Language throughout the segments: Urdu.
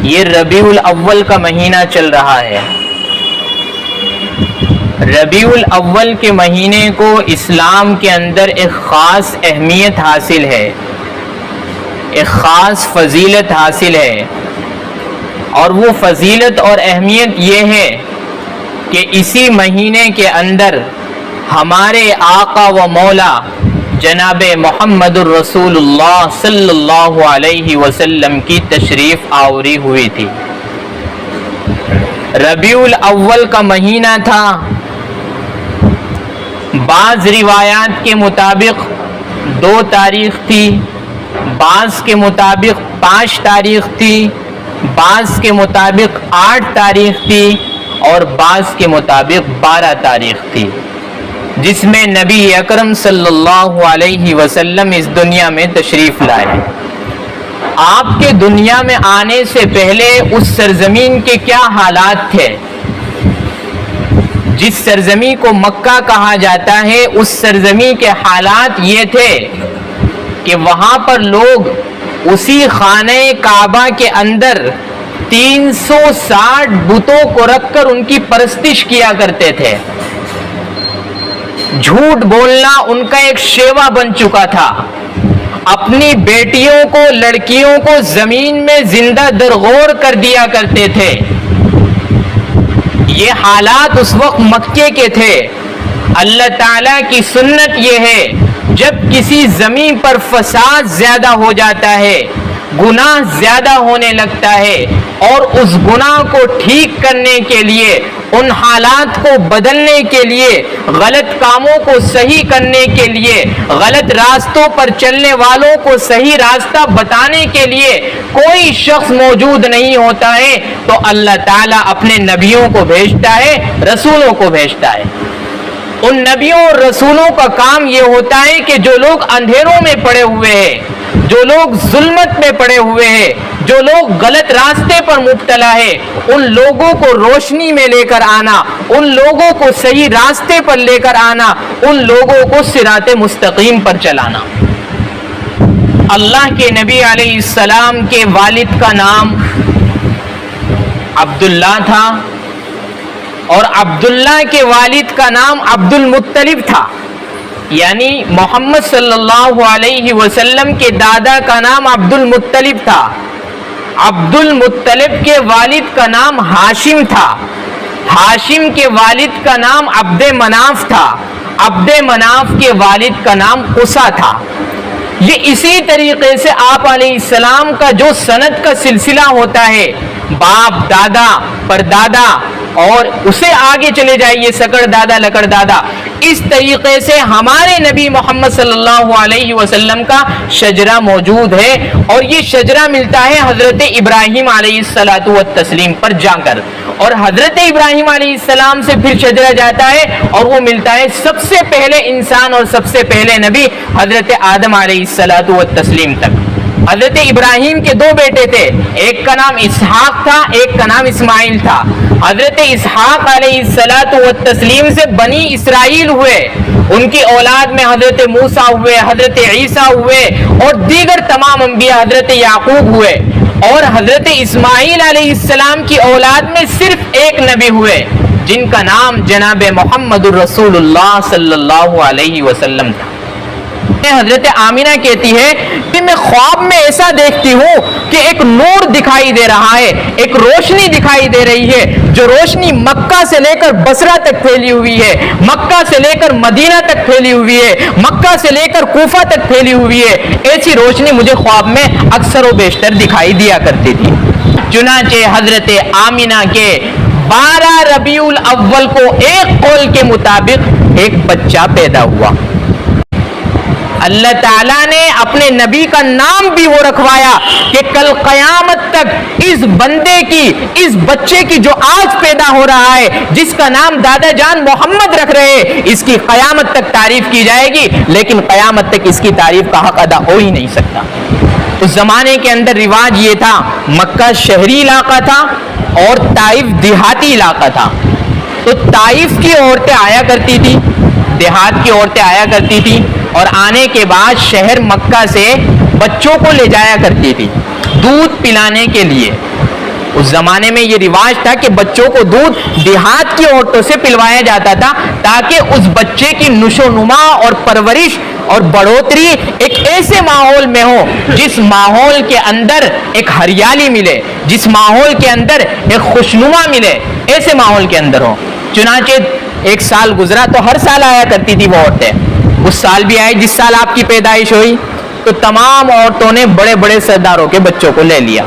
یہ ربیع الاول کا مہینہ چل رہا ہے۔ ربیع الاول کے مہینے کو اسلام کے اندر ایک خاص اہمیت حاصل ہے، ایک خاص فضیلت حاصل ہے، اور وہ فضیلت اور اہمیت یہ ہے کہ اسی مہینے کے اندر ہمارے آقا و مولا جناب محمد الرسول اللہ صلی اللہ علیہ وسلم کی تشریف آوری ہوئی تھی۔ ربیع الاول کا مہینہ تھا، بعض روایات کے مطابق 2 تاریخ تھی، بعض کے مطابق 5 تاریخ تھی، بعض کے مطابق 8 تاریخ تھی، اور بعض کے مطابق 12 تاریخ تھی، جس میں نبی اکرم صلی اللہ علیہ وسلم اس دنیا میں تشریف لائے۔ آپ کے دنیا میں آنے سے پہلے اس سرزمین کے کیا حالات تھے؟ جس سرزمین کو مکہ کہا جاتا ہے، اس سرزمین کے حالات یہ تھے کہ وہاں پر لوگ اسی خانہ کعبہ کے اندر 360 بتوں کو رکھ کر ان کی پرستش کیا کرتے تھے۔ جھوٹ بولنا ان کا ایک شیوا بن چکا تھا۔ اپنی بیٹیوں کو، لڑکیوں کو زمین میں زندہ درغور کر دیا کرتے تھے۔ یہ حالات اس وقت مکے کے تھے۔ اللہ تعالیٰ کی سنت یہ ہے، جب کسی زمین پر فساد زیادہ ہو جاتا ہے، گناہ زیادہ ہونے لگتا ہے، اور اس گناہ کو ٹھیک کرنے کے لیے، ان حالات کو بدلنے کے لیے، غلط کاموں کو صحیح کرنے کے لیے، غلط راستوں پر چلنے والوں کو صحیح راستہ بتانے کے لیے کوئی شخص موجود نہیں ہوتا ہے، تو اللہ تعالیٰ اپنے نبیوں کو بھیجتا ہے، رسولوں کو بھیجتا ہے۔ ان نبیوں اور رسولوں کا کام یہ ہوتا ہے کہ جو لوگ اندھیروں میں پڑے ہوئے ہیں، جو لوگ ظلمت میں پڑے ہوئے ہیں، جو لوگ غلط راستے پر مبتلا ہے، ان لوگوں کو روشنی میں لے کر آنا، ان لوگوں کو صحیح راستے پر لے کر آنا، ان لوگوں کو صراط مستقیم پر چلانا۔ اللہ کے نبی علیہ السلام کے والد کا نام عبداللہ تھا، اور عبداللہ کے والد کا نام عبد المطلب تھا، یعنی محمد صلی اللہ علیہ وسلم کے دادا کا نام عبد المطلب تھا۔ عبد المطلب کے والد کا نام ہاشم تھا، ہاشم کے والد کا نام عبد مناف تھا، عبد مناف کے والد کا نام قصا تھا۔ یہ اسی طریقے سے آپ علیہ السلام کا جو سند کا سلسلہ ہوتا ہے، باپ، دادا، پردادا، اور اسے آگے چلے جائیے سکڑ دادا، لکڑ دادا، اس طریقے سے ہمارے نبی محمد صلی اللہ علیہ وسلم کا شجرہ موجود ہے، اور یہ شجرہ ملتا ہے حضرت ابراہیم علیہ الصلاۃ والتسلیم پر جا کر، اور حضرت ابراہیم علیہ السلام سے پھر شجرہ جاتا ہے اور وہ ملتا ہے سب سے پہلے انسان اور سب سے پہلے نبی حضرت آدم علیہ الصلاۃ والتسلیم تک۔ حضرت ابراہیم کے 2 بیٹے تھے، ایک کا نام اسحاق تھا، ایک کا نام اسماعیل تھا۔ حضرت اسحاق علیہ الصلاۃ والتسلیم سے بنی اسرائیل ہوئے، ان کی اولاد میں حضرت موسیٰ ہوئے، حضرت عیسیٰ ہوئے، اور دیگر تمام انبیاء، حضرت یعقوب ہوئے، اور حضرت اسماعیل علیہ السلام کی اولاد میں صرف ایک نبی ہوئے، جن کا نام جناب محمد الرسول اللہ صلی اللہ علیہ وسلم تھا۔ حضرت آمینہ کہتی ہے کہ میں خواب میں ایسا دیکھتی ہوں کہ ایک نور دکھائی دے رہا ہے، ایک روشنی دکھائی دے رہی ہے، جو روشنی مکہ سے لے کر بصرہ تک پھیلی ہوئی ہے، مکہ سے لے کر مدینہ تک پھیلی ہوئی ہے، مکہ سے لے کر کوفہ تک پھیلی ہوئی ہے۔ ایسی روشنی مجھے خواب میں اکثر و بیشتر دکھائی دیا کرتی تھی۔ چنانچہ حضرت آمینہ کے 12 ربیع الاول کو ایک قول کے مطابق ایک بچہ پیدا ہوا۔ اللہ تعالیٰ نے اپنے نبی کا نام بھی وہ رکھوایا کہ کل قیامت تک اس بندے کی، اس بچے کی جو آج پیدا ہو رہا ہے، جس کا نام دادا جان محمد رکھ رہے، اس کی قیامت تک تعریف کی جائے گی، لیکن قیامت تک اس کی تعریف کا حق ادا ہو ہی نہیں سکتا۔ اس زمانے کے اندر رواج یہ تھا، مکہ شہری علاقہ تھا اور طائف دیہاتی علاقہ تھا، تو طائف کی عورتیں آیا کرتی تھی، دیہات کی عورتیں آیا کرتی تھی، اور آنے کے بعد شہر مکہ سے بچوں کو لے جایا کرتی تھی دودھ پلانے کے لیے۔ اس زمانے میں یہ رواج تھا کہ بچوں کو دودھ دیہات کی عورتوں سے پلوایا جاتا تھا تاکہ اس بچے کی نشو نما اور پرورش اور بڑھوتری ایک ایسے ماحول میں ہو جس ماحول کے اندر ایک ہریالی ملے، جس ماحول کے اندر ایک خوشنما ملے، ایسے ماحول کے اندر ہو۔ چنانچہ ایک سال گزرا تو ہر سال آیا کرتی تھی وہ عورتیں، اس سال بھی آئی جس سال آپ کی پیدائش ہوئی، تو تمام عورتوں نے بڑے بڑے سرداروں کے بچوں کو لے لیا۔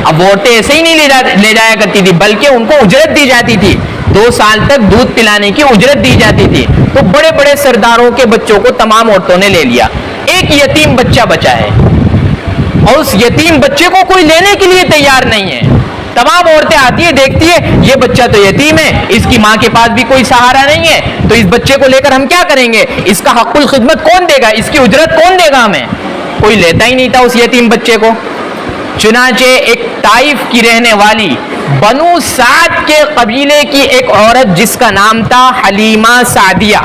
اب وہ عورتیں ایسے ہی نہیں لے جایا کرتی تھی بلکہ ان کو اجرت دی جاتی تھی، 2 سال تک دودھ پلانے کی اجرت دی جاتی تھی۔ تو بڑے بڑے سرداروں کے بچوں کو تمام عورتوں نے لے لیا۔ ایک یتیم بچہ بچا ہے اور اس یتیم بچے کو کوئی لینے کے لیے تیار نہیں ہے۔ تمام عورتیں آتی ہیں، دیکھتی ہے یہ بچہ تو یتیم ہے، اس کی ماں کے پاس بھی کوئی سہارا نہیں ہے، تو اس بچے کو لے کر ہم کیا کریں گے، اس کا حق الخدمت کون دے گا، اس کی اجرت کون دے گا ہمیں؟ کوئی لیتا ہی نہیں تھا اس یتیم بچے کو۔ چنانچہ ایک طائف کی رہنے والی بنو سعد کے قبیلے کی ایک عورت جس کا نام تھا حلیمہ سعدیہ،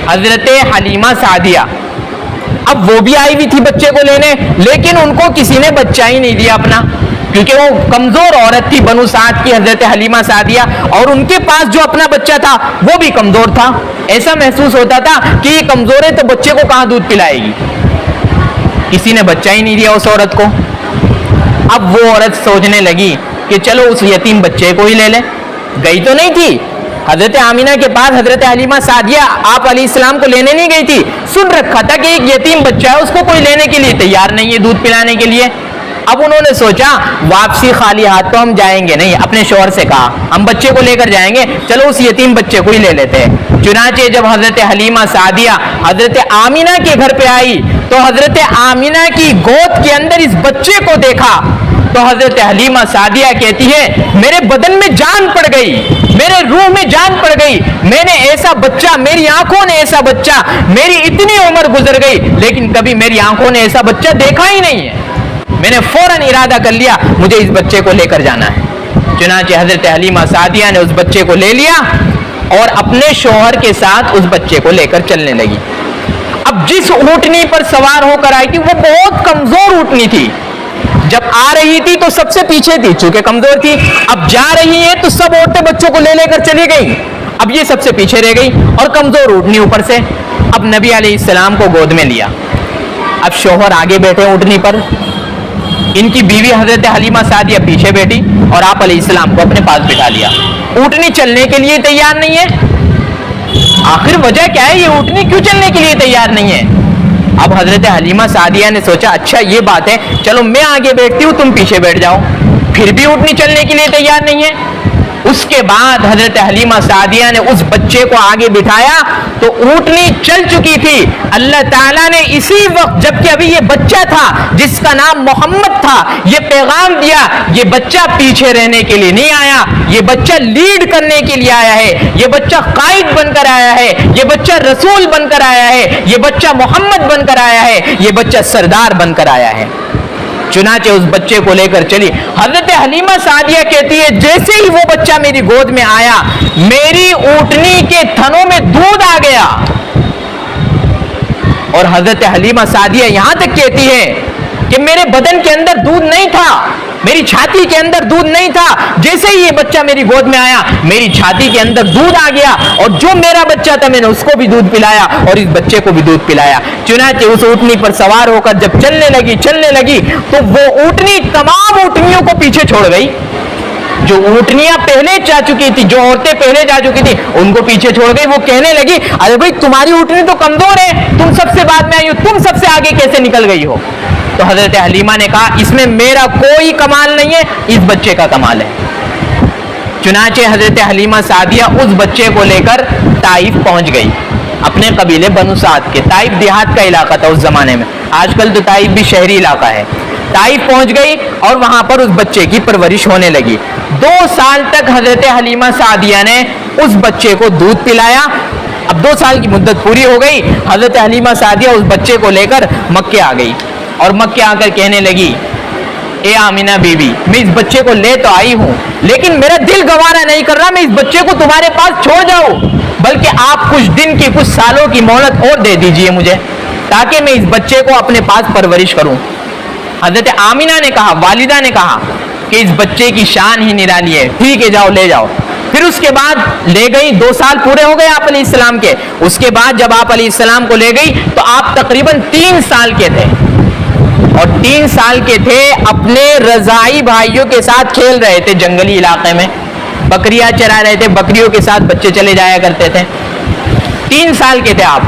حضرت حلیمہ سعدیہ، اب وہ بھی آئی ہوئی تھی بچے کو لینے، لیکن ان کو کسی نے بچہ ہی نہیں دیا اپنا، کیونکہ وہ کمزور عورت تھی بنو سعد کی حضرت حلیمہ سعدیہ، اور ان کے پاس جو اپنا بچہ تھا وہ بھی کمزور تھا۔ ایسا محسوس ہوتا تھا کہ یہ کمزور ہے تو بچے کو کہاں دودھ پلائے گی، کسی نے بچہ ہی نہیں دیا اس عورت کو۔ اب وہ عورت سوچنے لگی کہ چلو اس یتیم بچے کو ہی لے لے، گئی تو نہیں تھی حضرت آمینہ کے پاس، حضرت حلیمہ سعدیہ آپ علیہ السلام کو لینے نہیں گئی تھی، سن رکھا تھا کہ ایک یتیم بچہ ہے، اس کو کوئی لینے کے لیے تیار نہیں ہے دودھ پلانے کے لیے۔ اب انہوں نے سوچا واپسی خالی ہاتھ تو ہم جائیں گے نہیں، اپنے شوہر سے کہا ہم بچے کو لے کر جائیں گے، چلو اس یتیم بچے کو ہی لے لیتے ہیں۔ چنانچہ جب حضرت حلیمہ سعدیہ حضرت آمینہ کے گھر پہ آئی تو حضرت آمینہ کی گود کے اندر اس بچے کو دیکھا تو حضرت حلیمہ سعدیہ کہتی ہے میرے بدن میں جان پڑ گئی، میرے روح میں جان پڑ گئی، میں نے ایسا بچہ، میری آنکھوں نے ایسا بچہ، میری اتنی عمر گزر گئی لیکن کبھی میری آنکھوں نے ایسا بچہ دیکھا ہی نہیں ہے، میں نے فوراً ارادہ کر لیا مجھے اس بچے کو لے کر جانا ہے۔ چنانچہ حضرت حلیمہ سعدیہ نے اس بچے کو لے لیا اور اپنے شوہر کے ساتھ اس بچے کو لے کر چلنے لگی۔ اب جس اونٹنی پر سوار ہو کر آئی تھی وہ بہت کمزور اونٹنی تھی، جب آ رہی تھی تو سب سے پیچھے تھی چونکہ کمزور تھی، اب جا رہی ہے تو سب عورتیں بچوں کو لے لے کر چلی گئی، اب یہ سب سے پیچھے رہ گئی اور کمزور اونٹنی اوپر سے۔ اب نبی علیہ السلام کو گود میں لیا، اب شوہر آگے بیٹھے اونٹنی پر، ان کی بیوی حضرت حلیمہ سعدیہ پیچھے بیٹھی اور آپ علیہ السلام کو اپنے پاس بٹھا لیا۔ اونٹنی چلنے کے لیے تیار نہیں ہے، آخر وجہ کیا ہے، یہ اونٹنی کیوں چلنے کے لیے تیار نہیں ہے؟ اب حضرت حلیمہ سعدیہ نے سوچا اچھا یہ بات ہے، چلو میں آگے بیٹھتی ہوں تم پیچھے بیٹھ جاؤ، پھر بھی اونٹنی چلنے کے لیے تیار نہیں ہے۔ اس کے بعد حضرت حلیمہ سعدیہ نے اس بچے کو آگے بٹھایا تو اونٹنی چل چکی تھی۔ اللہ تعالیٰ نے اسی وقت جبکہ ابھی یہ بچہ تھا جس کا نام محمد تھا، یہ پیغام دیا یہ بچہ پیچھے رہنے کے لیے نہیں آیا، یہ بچہ لیڈ کرنے کے لیے آیا ہے، یہ بچہ قائد بن کر آیا ہے، یہ بچہ رسول بن کر آیا ہے، یہ بچہ محمد بن کر آیا ہے، یہ بچہ سردار بن کر آیا ہے۔ چنانچہ اس بچے کو لے کر چلی۔ حضرت حلیمہ سعدیہ کہتی ہے جیسے ہی وہ بچہ میری گود میں آیا میری اونٹنی کے تھنوں میں دودھ آ گیا، اور حضرت حلیمہ سعدیہ یہاں تک کہتی ہے کہ میرے بدن کے اندر دودھ نہیں تھا، میری چھاتی کے اندر دودھ نہیں تھا، جیسے ہی یہ بچہ میری گود میں آیا میری چھاتی کے اندر دودھ آ گیا، اور جو میرا بچہ تھا میں نے اس کو بھی دودھ پلایا اور اس بچے کو بھی دودھ پلایا۔ چنانچہ اس اونٹنی پر سوار ہو کر جب چلنے لگی تو وہ اونٹنی تمام اونٹنیوں کو پیچھے چھوڑ گئی، جو اونٹنیاں پہلے جا چکی تھی، جو عورتیں پہلے جا چکی تھی ان کو پیچھے چھوڑ گئی۔ وہ کہنے لگی ارے بھائی تمہاری اونٹنی تو کمزور ہے، تم سب سے بعد میں آئی ہو، تم سب سے آگے کیسے نکل گئی ہو؟ تو حضرت حلیمہ نے کہا اس میں میرا کوئی کمال نہیں ہے، اس بچے کا کمال ہے۔ چنانچہ حضرت حلیمہ سعدیہ اس بچے کو لے کر طائف پہنچ گئی، اپنے قبیلے بنو سعد کے۔ طائف دیہات کا علاقہ تھا اس زمانے میں، آج کل تو طائف بھی شہری علاقہ ہے۔ طائف پہنچ گئی اور وہاں پر اس بچے کی پرورش ہونے لگی۔ 2 سال تک حضرت حلیمہ سعدیہ نے اس بچے کو دودھ پلایا۔ اب 2 سال کی مدت پوری ہو گئی، حضرت حلیمہ سعدیہ اس بچے کو لے کر مکے آ گئی اور مکے آ کر کہنے لگی اے آمینہ بی بی میں اس بچے کو لے تو آئی ہوں لیکن میرا دل گوارا نہیں کر رہا میں اس بچے کو تمہارے پاس چھوڑ جاؤں، بلکہ آپ کچھ دن کی کچھ سالوں کی مہلت اور دے دیجئے مجھے تاکہ میں اس بچے کو اپنے پاس پرورش کروں۔ حضرت آمینہ نے کہا، والدہ نے کہا کہ اس بچے کی شان ہی نرالی ہے، ٹھیک ہے جاؤ لے جاؤ۔ پھر اس کے بعد لے گئی، 2 سال پورے ہو گئے آپ علیہ السلام کے۔ اس کے بعد جب آپ علیہ السلام کو لے گئی تو آپ تقریباً 3 سال کے تھے، اور 3 سال کے تھے اپنے رضاعی بھائیوں کے ساتھ کھیل رہے تھے جنگلی علاقے میں، بکریاں چرا رہے تھے، بکریوں کے ساتھ بچے چلے جایا کرتے تھے۔ 3 سال کے تھے آپ،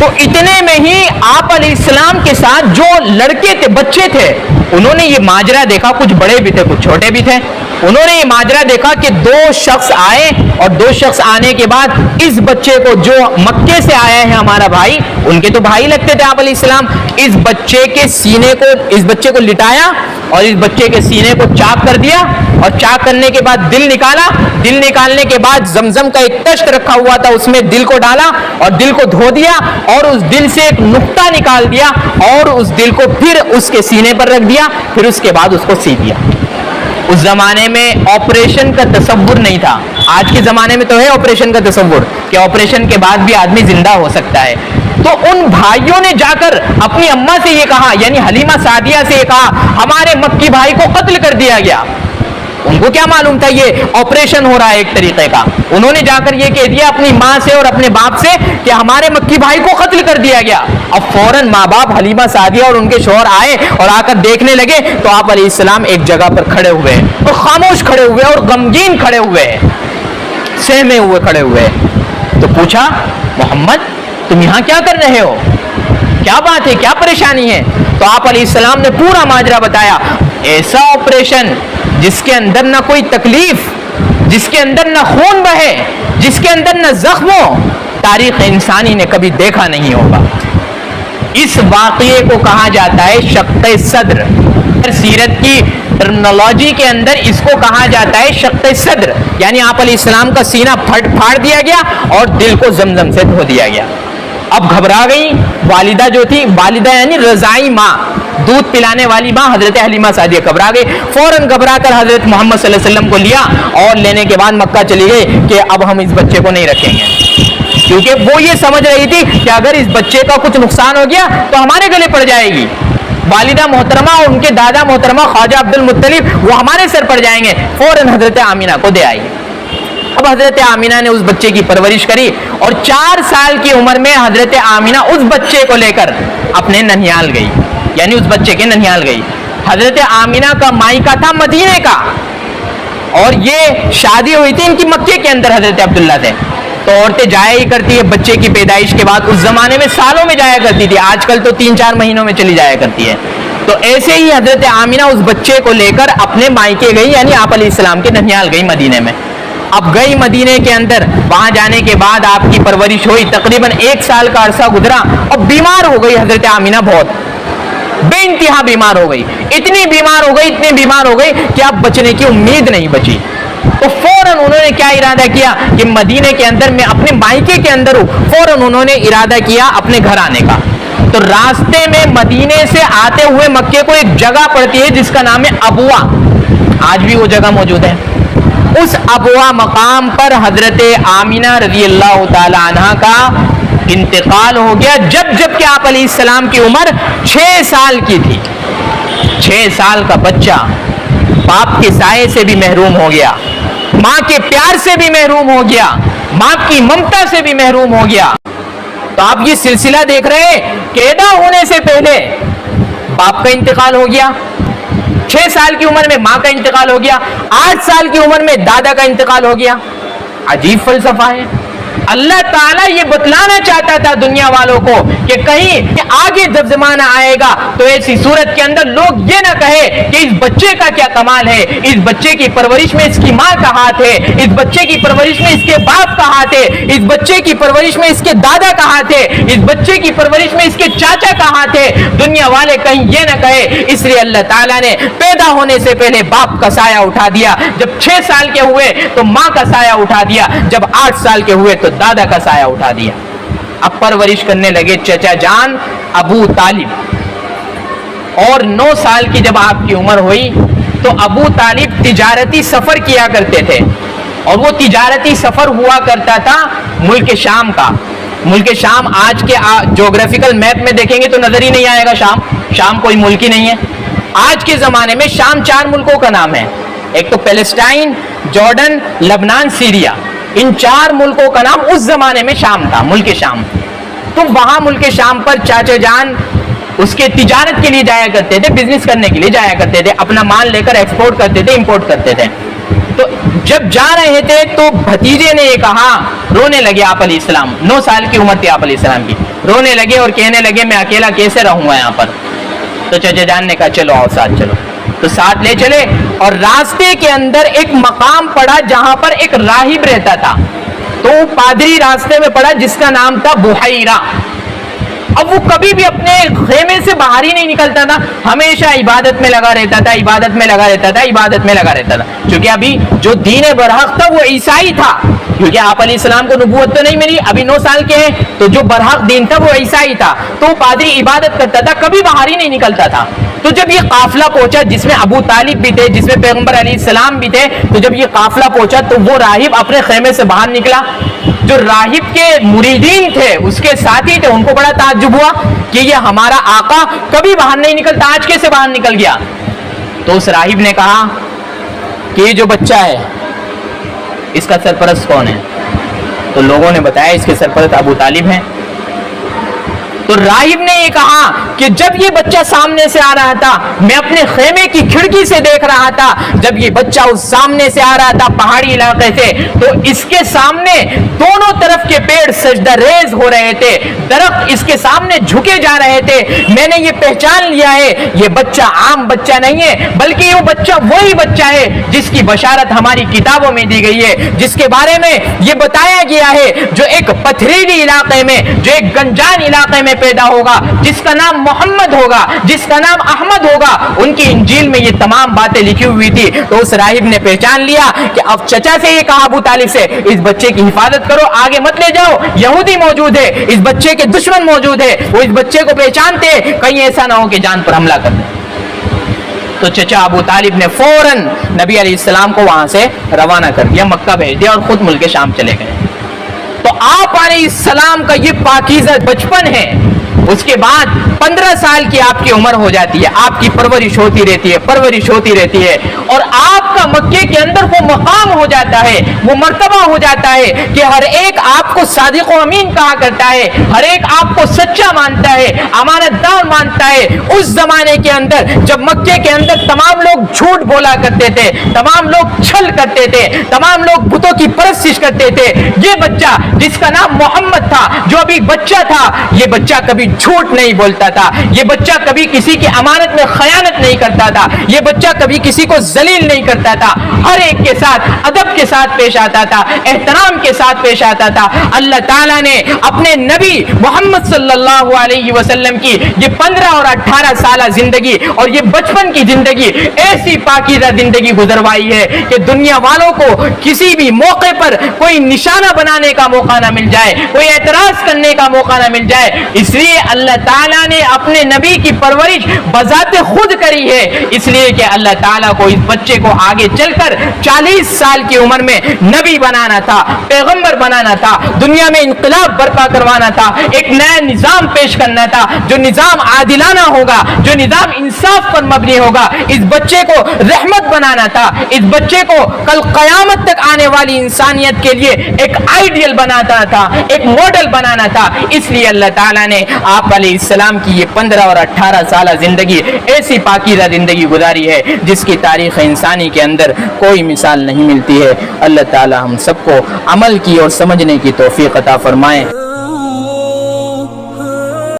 تو اتنے میں ہی آپ علیہ السلام کے ساتھ جو لڑکے تھے، بچے تھے، انہوں نے یہ ماجرا دیکھا، کچھ بڑے بھی تھے کچھ چھوٹے بھی تھے، انہوں نے یہ ماجرا دیکھا کہ 2 شخص آئے، اور 2 شخص آنے کے بعد اس بچے کو، جو مکے سے آیا ہے ہمارا بھائی، ان کے تو بھائی لگتے تھے آپ علیہ السلام، اس بچے کے سینے کو، اس بچے کو لٹایا اور اس بچے کے سینے کو چاک کر دیا، اور چاک کرنے کے بعد دل نکالا، دل نکالنے کے بعد زمزم کا ایک تشت رکھا ہوا تھا، اس میں دل کو ڈالا اور دل کو دھو دیا، اور اس دل سے ایک نقطہ نکال دیا، اور اس دل کو پھر اس کے سینے پر رکھ دیا، پھر اس کے بعد اس کو سی دیا۔ اس زمانے میں آپریشن کا تصور نہیں تھا، آج کے زمانے میں تو ہے آپریشن کا تصور کہ آپریشن کے بعد بھی آدمی زندہ ہو سکتا ہے۔ تو ان بھائیوں نے جا کر اپنی اماں سے یہ کہا، یعنی حلیمہ سعدیہ سے یہ کہا، ہمارے مکی بھائی کو قتل کر دیا گیا۔ ان کو کیا معلوم تھا یہ آپریشن ہو رہا ہے ایک طریقے کا، انہوں نے جا کر یہ کہہ دیا اپنی ماں سے اور اپنے باپ سے کہ ہمارے مکی بھائی کو قتل کر دیا گیا۔ اب فوراً ماں باپ حلیمہ سعدیہ اور ان کے شوہر آئے اور آ کر دیکھنے لگے تو آپ علیہ السلام ایک جگہ پر کھڑے ہوئے اور خاموش کھڑے ہوئے اور غمگین کھڑے ہوئے، سہمے ہوئے کھڑے ہوئے۔ تو پوچھا، محمد تم یہاں کیا کر رہے ہو، کیا بات ہے، کیا پریشانی ہے؟ تو آپ علیہ السلام نے پورا ماجرا بتایا، ایسا آپریشن جس کے اندر نہ کوئی تکلیف، جس کے اندر نہ خون بہے، جس کے اندر نہ زخم ہو، تاریخ انسانی نے کبھی دیکھا نہیں ہوگا۔ اس واقعے کو کہا جاتا ہے شق صدر، سیرت کی ٹرمنالوجی کے اندر اس کو کہا جاتا ہے شق صدر، یعنی آپ علیہ السلام کا سینہ پھاڑ دیا گیا اور دل کو زمزم سے دھو دیا گیا۔ اب گھبرا گئی والدہ جو تھی، والدہ یعنی رضائی ماں، دودھ پلانے والی ماں حضرت حلیمہ سعدیہ گھبرا گئی، فوراً گھبرا کر حضرت محمد صلی اللہ علیہ وسلم کو لیا اور لینے کے بعد مکہ چلی گئی کہ اب ہم اس بچے کو نہیں رکھیں گے، کیونکہ وہ یہ سمجھ رہی تھی کہ اگر اس بچے کا کچھ نقصان ہو گیا تو ہمارے گلے پڑ جائے گی، والدہ محترمہ اور ان کے دادا محترمہ خواجہ عبد المطلب وہ ہمارے سر پڑ جائیں گے۔ فوراً حضرت آمینہ کو دے آئی۔ اب حضرت آمینہ نے اس بچے کی پرورش کری، اور 4 سال کی عمر میں حضرت آمینہ اس بچے کو لے کر اپنے ننیال گئی، یعنی اس بچے کے ننیال گئی۔ حضرت آمینہ کا مائکہ تھا مدینے کا، اور یہ شادی ہوئی تھی ان کی مکے کے اندر حضرت عبداللہ سے، تو عورتیں جایا ہی کرتی ہے بچے کی پیدائش کے بعد، اس زمانے میں سالوں میں جایا کرتی تھی، آج کل تو 3-4 مہینوں میں چلی جایا کرتی ہے۔ تو ایسے ہی حضرت آمینہ اس بچے کو لے کر اپنے مائکے گئی، یعنی آپ علیہ السلام کے ننیال گئی مدینے میں۔ اب گئی مدینے کے اندر، وہاں جانے کے بعد آپ کی پرورش ہوئی، تقریباً 1 سال کا عرصہ گزرا، اور بیمار ہو گئی حضرت آمینہ، بہت بے انتہا بیمار ہو گئی، اتنی بیمار ہو گئی کہ اب بچنے کی امید نہیں بچی۔ تو فوراً انہوں نے کیا ارادہ کیا کہ مدینے کے اندر میں اپنے مائکے کے اندر ہوں، فوراً انہوں نے ارادہ کیا اپنے گھر آنے کا۔ تو راستے میں مدینے سے آتے ہوئے مکے کو ایک جگہ پڑتی ہے جس کا نام ہے ابوا، آج بھی وہ جگہ موجود ہے۔ اس ابوا مقام پر حضرت آمینہ رضی اللہ تعالی عنہ کا انتقال ہو گیا، جب کہ آپ علیہ السلام کی عمر 6 سال کی تھی۔ 6 سال کا بچہ باپ کے سائے سے بھی محروم ہو گیا، ماں کے پیار سے بھی محروم ہو گیا، ماں کی ممتا سے بھی محروم ہو گیا۔ تو آپ یہ سلسلہ دیکھ رہے ہیں، پیدا ہونے سے پہلے باپ کا انتقال ہو گیا، 6 سال کی عمر میں ماں کا انتقال ہو گیا، 8 سال کی عمر میں دادا کا انتقال ہو گیا۔ عجیب فلسفہ ہے۔ اللہ تعالیٰ یہ بتلانا چاہتا تھا دنیا والوں کو کہ کہیں آگے جب زمانہ آئے گا تو ایسی صورت کے اندر لوگ یہ نہ کہے کہ اس بچے کا کیا کمال ہے، اس بچے کی پرورش میں اس کی ماں کا ہاتھ ہے، اس بچے کی پرورش میں اس کے باپ کا ہاتھ ہے، اس بچے کی پرورش میں اس کے دادا کا ہاتھ ہے، اس بچے کی پرورش میں اس کے چاچا کا ہاتھ ہے۔ دنیا والے کہیں یہ نہ کہے، اس لیے اللہ تعالیٰ نے پیدا ہونے سے پہلے باپ کا سایہ اٹھا دیا، جب 6 سال کے ہوئے تو ماں کا سایہ اٹھا دیا، جب 8 سال کے ہوئے تو دادا کا سایہ اٹھا دیا۔ اب پرورش کرنے لگے چچا جان ابو طالب، اور 9 سال کی جب آپ کی عمر ہوئی تو ابو طالب تجارتی سفر کیا کرتے تھے، اور وہ تجارتی سفر ہوا کرتا تھا ملک شام کا۔ ملک شام آج کے جغرافیکل میپ میں دیکھیں گے تو نظر ہی نہیں آئے گا، شام کوئی ملک ہی نہیں ہے، آج کے زمانے میں شام 4 ملکوں کا نام ہے، ایک تو پیلسٹائن، جارڈن، لبنان، سیریا، ان 4 ملکوں کا نام اس زمانے میں شام تھا، ملک شام۔ تو وہاں ملک شام پر چاچا جان اس کے تجارت کے لیے جایا کرتے تھے، بزنس کرنے کے لیے جایا کرتے تھے، اپنا مال لے کر ایکسپورٹ کرتے تھے، امپورٹ کرتے تھے۔ تو جب جا رہے تھے تو بھتیجے نے یہ کہا، رونے لگے آپ علیہ السلام، 9 سال کی عمر تھی آپ علیہ السلام کی، رونے لگے اور کہنے لگے میں اکیلا کیسے رہوں گا یہاں پر۔ تو چچا جان نے کہا چلو آؤ ساتھ چلو، تو ساتھ لے چلے، اور راستے کے اندر ایک مقام پڑا جہاں پر ایک راہب رہتا تھا، تو پادری راستے میں پڑا جس کا نام تھا بحیرہ۔ اب وہ کبھی بھی اپنے خیمے سے باہر ہی نہیں نکلتا تھا، ہمیشہ عبادت میں لگا رہتا تھا، عبادت میں لگا رہتا تھا، عبادت میں لگا رہتا تھا، کیونکہ ابھی جو دین برحق تھا وہ عیسائی تھا، کیونکہ آپ علیہ السلام کو نبوت تو نہیں ملی، ابھی 9 سال کے ہیں، تو جو برحق دین تھا وہ عیسائی تھا، تو وہ پادری عبادت کرتا تھا، کبھی باہر ہی نہیں نکلتا تھا۔ تو جب یہ قافلہ پہنچا جس میں ابو طالب بھی تھے، جس میں پیغمبر علیہ السلام بھی تھے، تو جب یہ قافلہ پہنچا تو وہ راہب اپنے خیمے سے باہر نکلا، جو راہب کے مریدین تھے، اس کے ساتھی تھے، ان کو بڑا تعجب ہوا کہ یہ ہمارا آقا کبھی باہر نہیں نکلتا، آج کیسے باہر نکل گیا؟ تو اس راہب نے کہا کہ یہ جو بچہ ہے اس کا سرپرست کون ہے؟ تو لوگوں نے بتایا اس کے سرپرست ابو طالب ہیں۔ تو راہب نے یہ کہا کہ جب یہ بچہ سامنے سے آ رہا تھا، میں اپنے خیمے کی کھڑکی سے دیکھ رہا تھا، جب یہ بچہ اس سامنے سے آ رہا تھا پہاڑی علاقے سے، تو اس کے سامنے دونوں طرف کے پیڑ سجدہ ریز ہو رہے تھے، درخت اس کے سامنے جھکے جا رہے تھے، میں نے یہ پہچان لیا ہے یہ بچہ عام بچہ نہیں ہے، بلکہ یہ بچہ وہی بچہ ہے جس کی بشارت ہماری کتابوں میں دی گئی ہے، جس کے بارے میں یہ بتایا گیا ہے، جو ایک پتھریلی علاقے میں، جو ایک گنجان علاقے میں پیدا ہوگا، جس کا نام محمد ہوگا، جس کا نام احمد ہوگا۔ ان کی انجیل میں یہ تمام باتیں لکھی ہوئی تھی۔ تو اس راہب نے پہچان لیا کہ اب چچا سے یہ کہا ابو طالب سے، اس بچے کی حفاظت کرو، آگے مت لے جاؤ، یہودی موجود ہے، اس بچے کے دشمن موجود ہے، وہ اس بچے کو پہچانتے، کہیں ایسا نہ ہو کہ جان پر حملہ کر دیں۔ تو چچا ابو طالب نے فوراً نبی علیہ السلام کو وہاں سے روانہ کر دیا، مکہ بھیج دیا، اور خود ملک شام چلے گئے۔ تو آپ علیہ السلام کا یہ پاکیزہ بچپن ہے، اس کے بعد 15 سال کی آپ کی عمر ہو جاتی ہے، آپ کی پرورش ہوتی رہتی ہے، پرورش ہوتی رہتی ہے، اور آپ کا مکے کے اندر وہ مقام ہو جاتا ہے، وہ مرتبہ ہو جاتا ہے کہ ہر ایک آپ کو صادق و امین کہا کرتا ہے، ہر ایک آپ کو سچا مانتا ہے، امانت دار مانتا ہے۔ اس زمانے کے اندر جب مکے کے اندر تمام لوگ جھوٹ بولا کرتے تھے، تمام لوگ چھل کرتے تھے، تمام لوگ بتوں کی پرستش کرتے تھے، یہ بچہ جس کا نام محمد تھا، جو ابھی بچہ تھا، یہ بچہ کبھی جھوٹ نہیں بولتا تھا، یہ بچہ کبھی کسی کی امانت میں خیانت نہیں کرتا تھا، یہ بچہ کبھی کسی کو ذلیل نہیں کرتا تھا، ہر ایک کے ساتھ ادب کے ساتھ پیش آتا تھا، احترام کے ساتھ پیش آتا تھا۔ اللہ تعالیٰ نے اپنے نبی محمد صلی اللہ علیہ وسلم کی یہ 15 اور 18 سالہ زندگی اور یہ بچپن کی زندگی ایسی پاکیزہ زندگی گزروائی ہے کہ دنیا والوں کو کسی بھی موقع پر کوئی نشانہ بنانے کا موقع نہ مل جائے، کوئی اعتراض کرنے کا موقع نہ مل جائے۔ اس لیے اللہ تعالیٰ نے اپنے نبی کی پرورش بذات خود کری ہے، اس لیے کہ اللہ تعالیٰ کو اس بچے کو آگے چل کر 40 سال کی عمر میں نبی بنانا تھا، پیغمبر بنانا تھا، دنیا میں انقلاب برپا کروانا تھا، ایک نیا نظام پیش کرنا تھا، جو نظام عادلانہ ہوگا، جو نظام انصاف پر مبنی ہوگا۔ اس بچے کو رحمت بنانا تھا، اس بچے کو کل قیامت تک آنے والی انسانیت کے لیے ایک آئیڈیل بنانا تھا، ایک ماڈل بنانا تھا۔ اس لیے اللہ تعالیٰ نے آپ علیہ السلام کی یہ 15 اور 18 سالہ زندگی ایسی پاکیزہ زندگی گزاری ہے جس کی تاریخ انسانی کے اندر کوئی مثال نہیں ملتی ہے۔ اللہ تعالیٰ ہم سب کو عمل کی اور سمجھنے کی توفیق عطا فرمائے۔